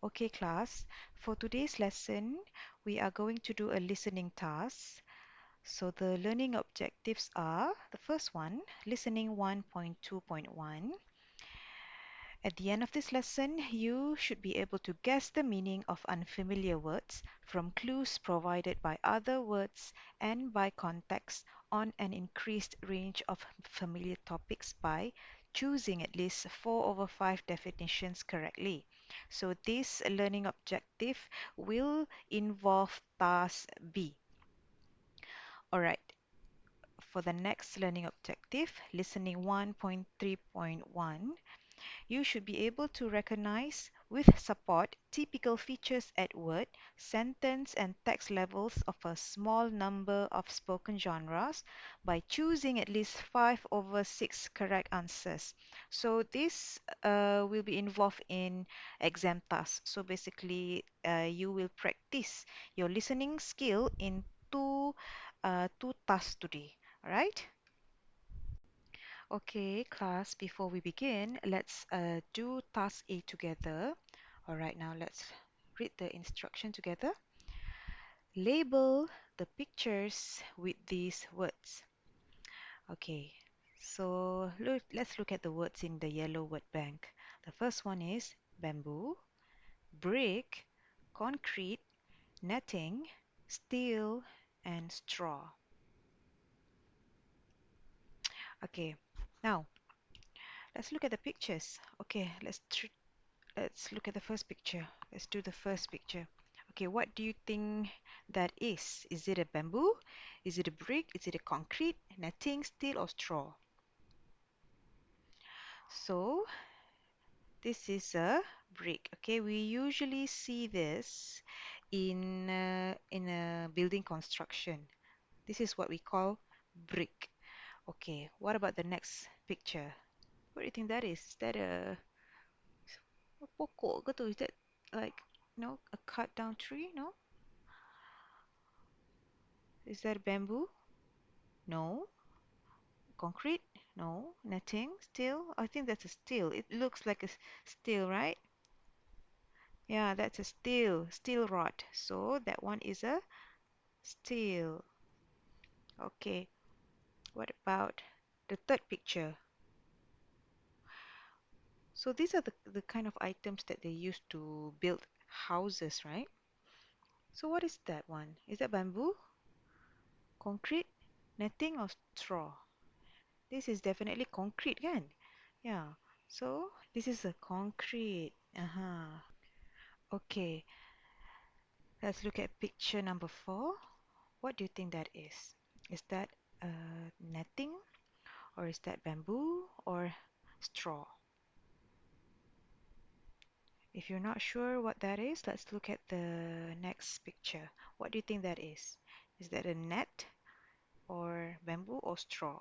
Okay, class. For today's lesson, we are going to do a listening task. So the learning objectives are the first one, listening 1.2.1. At the end of this lesson, you should be able to guess the meaning of unfamiliar words from clues provided by other words and by context on an increased range of familiar topics by choosing at least 4/5 definitions correctly. So this learning objective will involve task B. Alright, for the next learning objective, listening 1.3.1. You should be able to recognize with support typical features at word, sentence, and text levels of a small number of spoken genres by choosing at least 5/6 correct answers. So this will be involved in exam tasks. So basically, you will practice your listening skill in two tasks today. All right? Okay, class, before we begin, let's do task A together. All right, now let's read the instruction together. Label the pictures with these words. Okay, so let's look at the words in the yellow word bank. The first one is bamboo, brick, concrete, netting, steel, and straw. Okay, now let's look at the pictures. Okay, let's look at the first picture. Let's do the first picture. Okay, what do you think that is? Is it a bamboo? Is it a brick? Is it a concrete, netting, steel, or straw? So, this is a brick. Okay, we usually see this in a building construction. This is what we call brick. Okay, what about the next picture? What do you think that is? Is that a pokok ke tu? Is that like, a cut down tree? No? Is that bamboo? No. Concrete? No. Netting? Steel? I think that's a steel. It looks like a steel, right? Yeah, that's a steel rod. So that one is a steel. Okay. What about the third picture? So these are the kind of items that they use to build houses, right? So what is that one? Is that bamboo, concrete, netting, or straw? This is definitely concrete, kan? Yeah. So this is a concrete. Uh-huh. Okay, let's look at picture number 4. What do you think that is? Is that netting, or is that bamboo, or straw? If you're not sure what that is, let's look at the next picture. What do you think that is? Is that a net, or bamboo, or straw?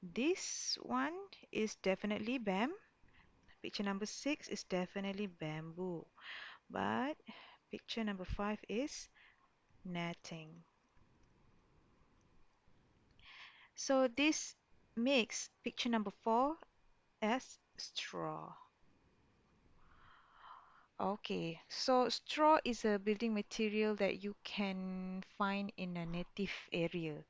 This one is definitely Picture number 6 is definitely bamboo. But picture number 5 is netting. So this makes picture number 4 as straw. Okay, so straw is a building material that you can find in a native area.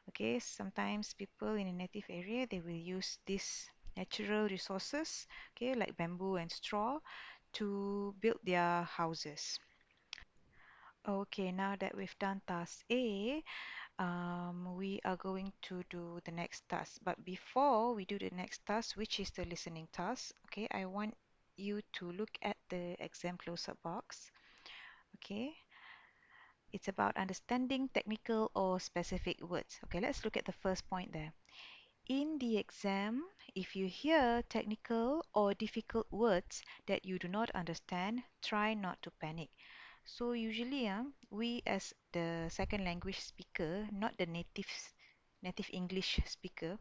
Okay, sometimes people in a native area they will use these natural resources, okay, like bamboo and straw, to build their houses. Okay, now that we've done task A, we are going to do the next task. But before we do the next task, which is the listening task, okay, I want you to look at the exam closer box. Okay, it's about understanding technical or specific words. Okay, let's look at the first point there. In the exam, if you hear technical or difficult words that you do not understand, try not to panic. So usually, we as the second language speaker, not the native English speaker,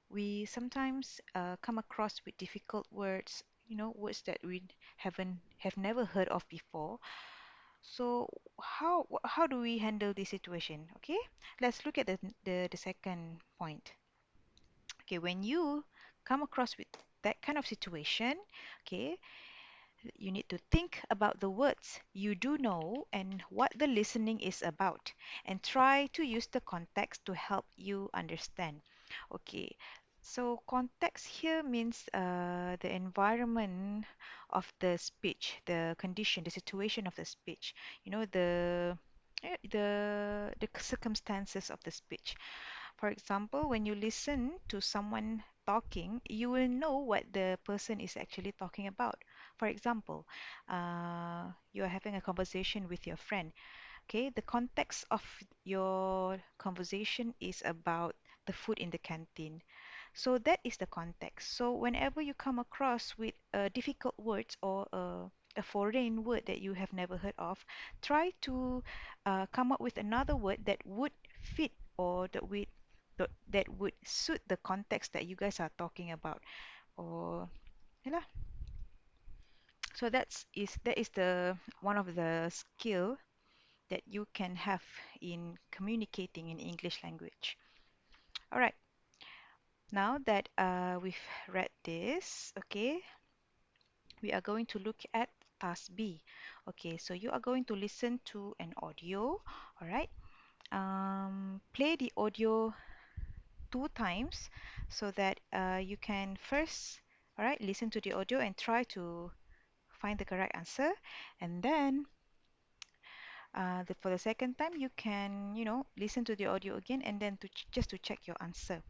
we sometimes come across with difficult words, words that we have never heard of before. So how do we handle this situation? Okay, let's look at the second point. Okay, when you come across with that kind of situation, okay, You need to think about the words you do know and what the listening is about, and try to use the context to help you understand. Okay, so context here means the environment of the speech, the condition, the situation of the speech. You know, the circumstances of the speech. For example, when you listen to someone talking, you will know what the person is actually talking about. For example, you are having a conversation with your friend. Okay, the context of your conversation is about the food in the canteen. So that is the context. So whenever you come across with difficult words or a foreign word that you have never heard of, try to come up with another word that would fit or that would suit the context that you guys are talking about. Or yeah, so that is the one of the skill that you can have in communicating in English language. All right, now that we've read this, okay, we are going to look at task B. Okay, so you are going to listen to an audio. All right, play the audio 2 times so that you can first, all right, listen to the audio and try to find the correct answer, and then for the second time, you can, listen to the audio again and then just to check your answer.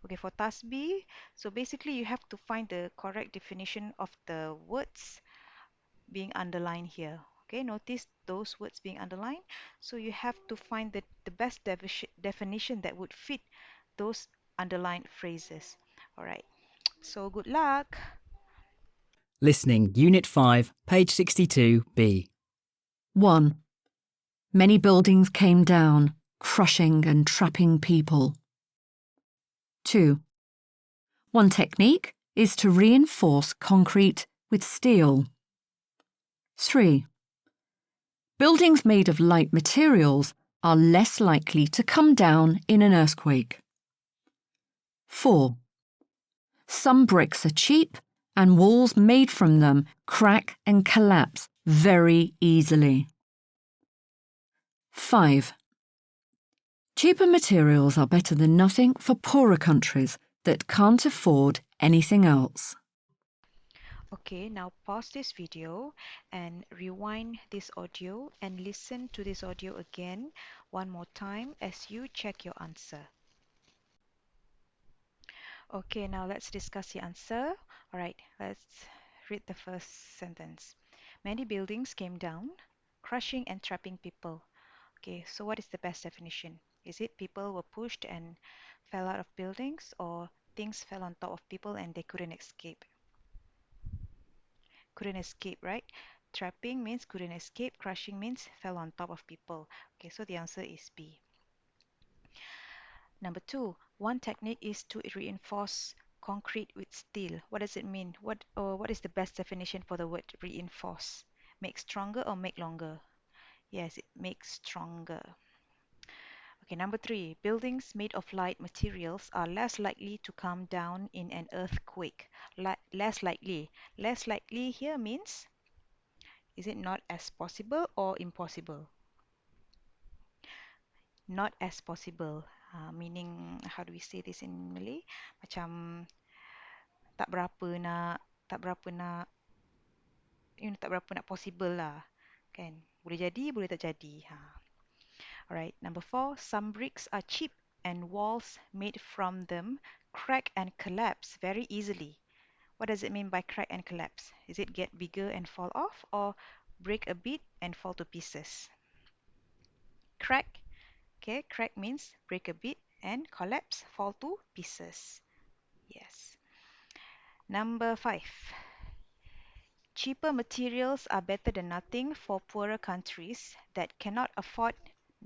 Okay, for task B, so basically you have to find the correct definition of the words being underlined here. Okay, notice those words being underlined. So you have to find the best definition that would fit those underlined phrases. All right, so good luck. Listening, Unit 5, page 62b. 1. Many buildings came down, crushing and trapping people. 2. One technique is to reinforce concrete with steel. 3. Buildings made of light materials are less likely to come down in an earthquake. 4. Some bricks are cheap and walls made from them crack and collapse very easily. 5. Cheaper materials are better than nothing for poorer countries that can't afford anything else. Okay, now pause this video and rewind this audio and listen to this audio again one more time as you check your answer. Okay, now let's discuss the answer. All right, let's read the first sentence. Many buildings came down, crushing and trapping people. Okay, so what is the best definition? Is it people were pushed and fell out of buildings, or things fell on top of people and they couldn't escape? Couldn't escape, right? Trapping means couldn't escape, crushing means fell on top of people. Okay, so the answer is B. Number 2, one technique is to reinforce concrete with steel. What does it mean? What is the best definition for the word reinforce? Make stronger or make longer? Yes, it makes stronger. Okay, number 3, buildings made of light materials are less likely to come down in an earthquake. Less likely. Less likely here means, is it not as possible or impossible? Not as possible. Meaning, how do we say this in Malay? Macam tak berapa nak, tak berapa nak possible lah. Kan? Boleh jadi, boleh tak jadi. Alright, number 4, some bricks are cheap and walls made from them crack and collapse very easily. What does it mean by crack and collapse? Is it get bigger and fall off, or break a bit and fall to pieces? Crack. Okay, crack means break a bit, and collapse, fall to pieces. Yes. Number 5. Cheaper materials are better than nothing for poorer countries that cannot afford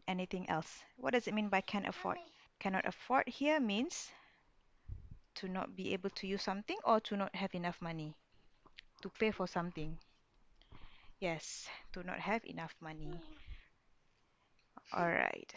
anything else. What does it mean by can afford? Cannot afford here means to not be able to use something or to not have enough money to pay for something. Yes, to not have enough money. All right.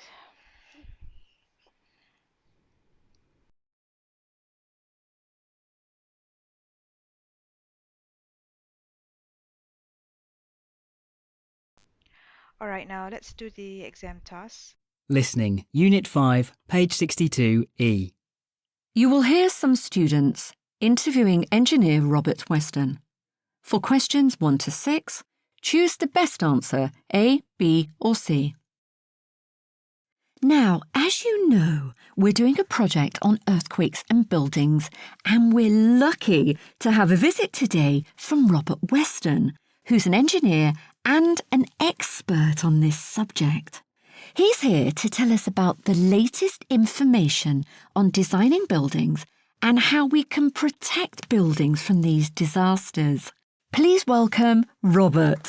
All right, now let's do the exam task. Listening, Unit 5, page 62E. You will hear some students interviewing engineer Robert Weston. For questions 1 to 6, choose the best answer, A, B or C. Now, as you know, we're doing a project on earthquakes and buildings, and we're lucky to have a visit today from Robert Weston, who's an engineer and an expert on this subject. He's here to tell us about the latest information on designing buildings and how we can protect buildings from these disasters. Please welcome Robert.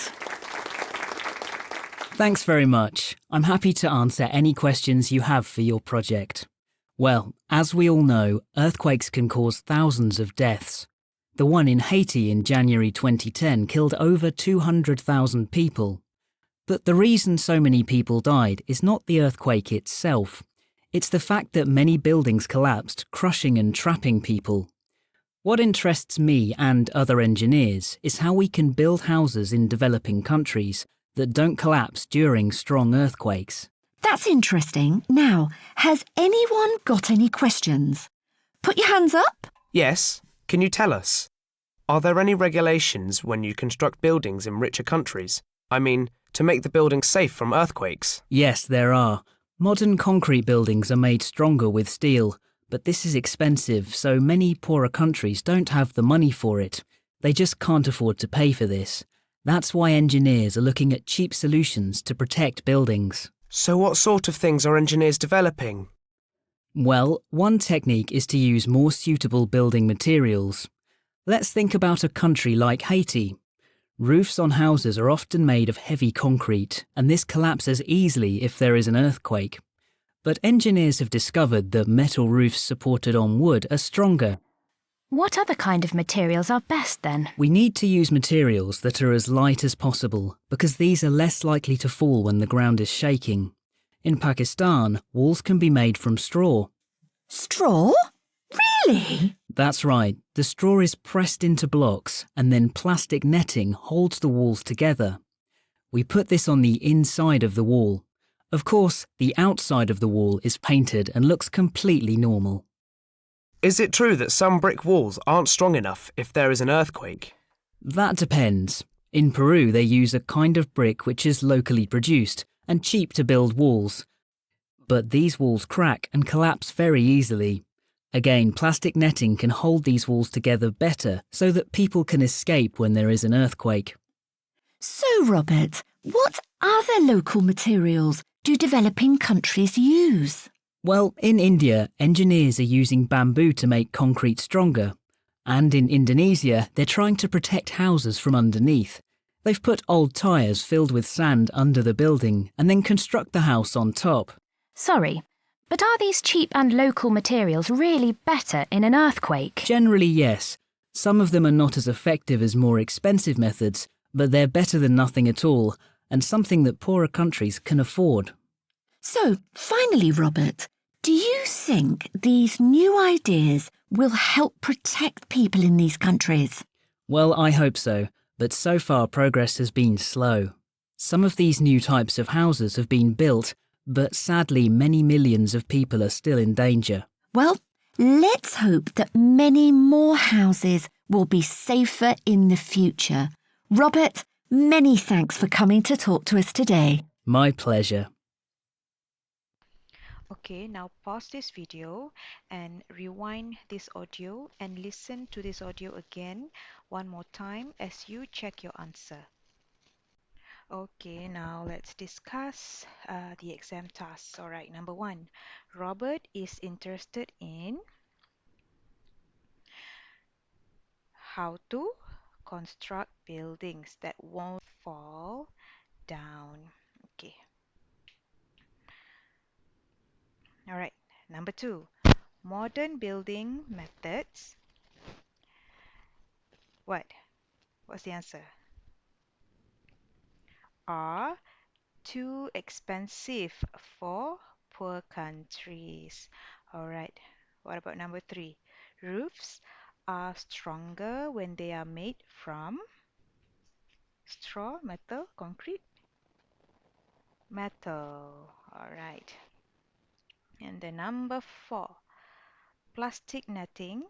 Thanks very much. I'm happy to answer any questions you have for your project. Well, as we all know, earthquakes can cause thousands of deaths. The one in Haiti in January 2010 killed over 200,000 people. But the reason so many people died is not the earthquake itself. It's the fact that many buildings collapsed, crushing and trapping people. What interests me and other engineers is how we can build houses in developing countries that don't collapse during strong earthquakes. That's interesting. Now, has anyone got any questions? Put your hands up. Yes. Can you tell us? Are there any regulations when you construct buildings in richer countries? I mean, to make the buildings safe from earthquakes? Yes, there are. Modern concrete buildings are made stronger with steel, but this is expensive, so many poorer countries don't have the money for it. They just can't afford to pay for this. That's why engineers are looking at cheap solutions to protect buildings. So what sort of things are engineers developing? Well, one technique is to use more suitable building materials. Let's think about a country like Haiti. Roofs on houses are often made of heavy concrete, and this collapses easily if there is an earthquake. But engineers have discovered that metal roofs supported on wood are stronger. What other kind of materials are best then? We need to use materials that are as light as possible, because these are less likely to fall when the ground is shaking. In Pakistan, walls can be made from straw. Straw? Really? That's right, the straw is pressed into blocks, and then plastic netting holds the walls together. We put this on the inside of the wall. Of course, the outside of the wall is painted and looks completely normal. Is it true that some brick walls aren't strong enough if there is an earthquake? That depends. In Peru, they use a kind of brick which is locally produced and cheap to build walls. But these walls crack and collapse very easily. Again, plastic netting can hold these walls together better so that people can escape when there is an earthquake. So, Robert, what other local materials do developing countries use? Well, in India, engineers are using bamboo to make concrete stronger. And in Indonesia, they're trying to protect houses from underneath. They've put old tyres filled with sand under the building and then construct the house on top. Sorry, but are these cheap and local materials really better in an earthquake? Generally, yes. Some of them are not as effective as more expensive methods, but they're better than nothing at all, and something that poorer countries can afford. So, finally, Robert, do you think these new ideas will help protect people in these countries? Well, I hope so, but so far progress has been slow. Some of these new types of houses have been built, but sadly many millions of people are still in danger. Well, let's hope that many more houses will be safer in the future. Robert, many thanks for coming to talk to us today. My pleasure. Okay, now pause this video and rewind this audio and listen to this audio again one more time as you check your answer. Okay, now let's discuss the exam tasks. All right, number one, Robert is interested in how to construct buildings that won't fall down. Okay, all right, number two, modern building methods. What? What's the answer? Are too expensive for poor countries. All right. What about number three? Roofs are stronger when they are made from straw, metal, concrete. Metal. All right. And the number 4. Plastic netting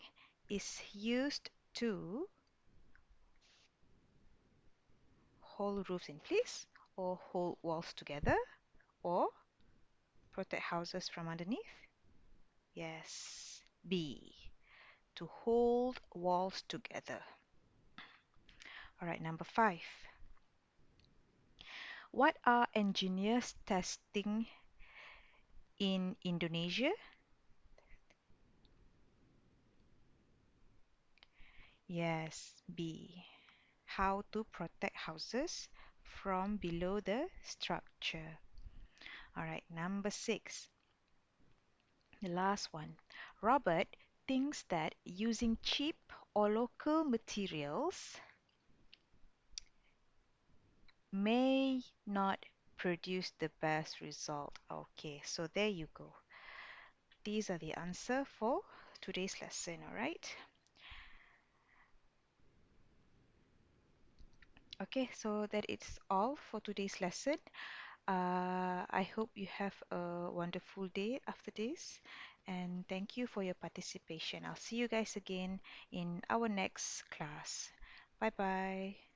is used to hold roofs in place, or hold walls together, or protect houses from underneath. Yes. B. To hold walls together. All right, number 5. What are engineers testing in Indonesia? Yes, B. How to protect houses from below the structure. All right, number 6. The last one. Robert thinks that using cheap or local materials may not produce the best result. Okay, so there you go. These are the answer for today's lesson, all right? Okay, so that is all for today's lesson. I hope you have a wonderful day after this, and thank you for your participation. I'll see you guys again in our next class. Bye bye.